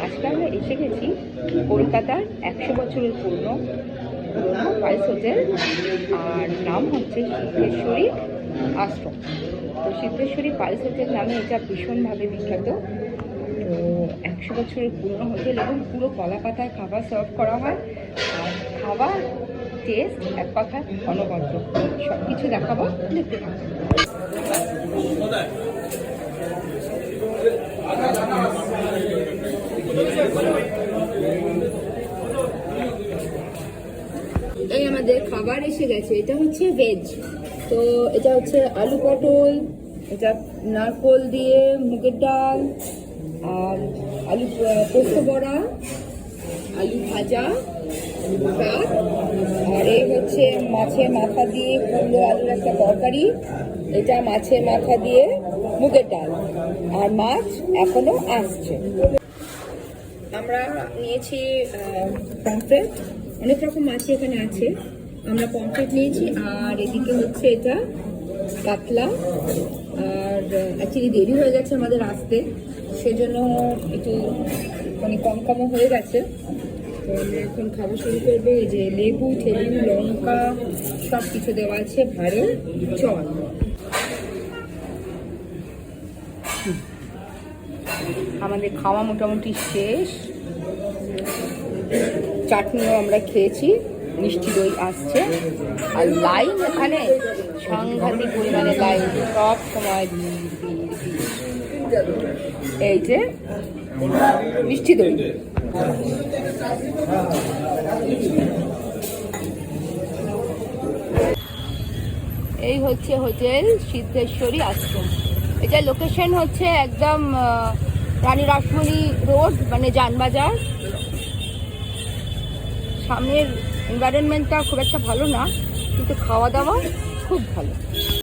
আজকে আমরা এসে গেছি কলকাতার 100 বছরের পুরনো পাইস হোটেল, আর নাম হচ্ছে সিদ্ধেশ্বরী আশ্রম। তো সিদ্ধেশ্বরী পাইস হোটেল নামে এটা ভীষণভাবে বিখ্যাত। তো 100 বছরের পুরনো হোটেল এবং পুরো কলা পাতায় খাবার সার্ভ করা হয়। আর খাবার টেস্ট এক কথা অনবদ্য। সব কিছু দেখাবো, দেখতে থাকবো। এই আমাদের খাবার এসে গেছে। এটা হচ্ছে ভেজ। তো এটা হচ্ছে আলু পটল, এটা নারকোল দিয়ে মুগের ডাল, আর আলু পোস্ত বড়া, আলু ভাজা, ভাত, আর এই হচ্ছে মাছের মাথা দিয়ে কুমড়ো আলুর একটা তরকারি। এটা মাছের মাথা দিয়ে মুগের ডাল, আর মাছ এখনো আসছে। আমরা নিয়েছি পমফ্রেট, অনেক রকম মাছই এখানে আছে। আমরা পমফ্রেট নিয়েছি, আর এদিকে হচ্ছে এটা কাতলা। আর অ্যাকচুয়ালি দেরি হয়ে গেছে আমাদের আসতে, সেজন্য একটু মানে কম হয়ে গেছে। তো আমরা এখন খাওয়া শুরু করবো। এই যে লেবু ঠেবু লঙ্কা সব কিছু দেওয়া আছে, ভালো চল। আমাদের খাওয়া মোটামুটি শেষ। চাটনিও আমরা খেয়েছি, মিষ্টি দই আসছে, আর লাইন এখানে সাংঘাতিক পরিমাণে লাইন, সব সময় এই যে মিষ্টি দই। এই হচ্ছে হোটেল সিদ্ধেশ্বরী আশ্রম। এটা লোকেশন হচ্ছে একদম রানী রাসমণি রোড, মানে জানবাজার। সামনের এনভায়রনমেন্টটা খুব একটা ভালো না, কিন্তু খাওয়া দাওয়া খুব ভালো।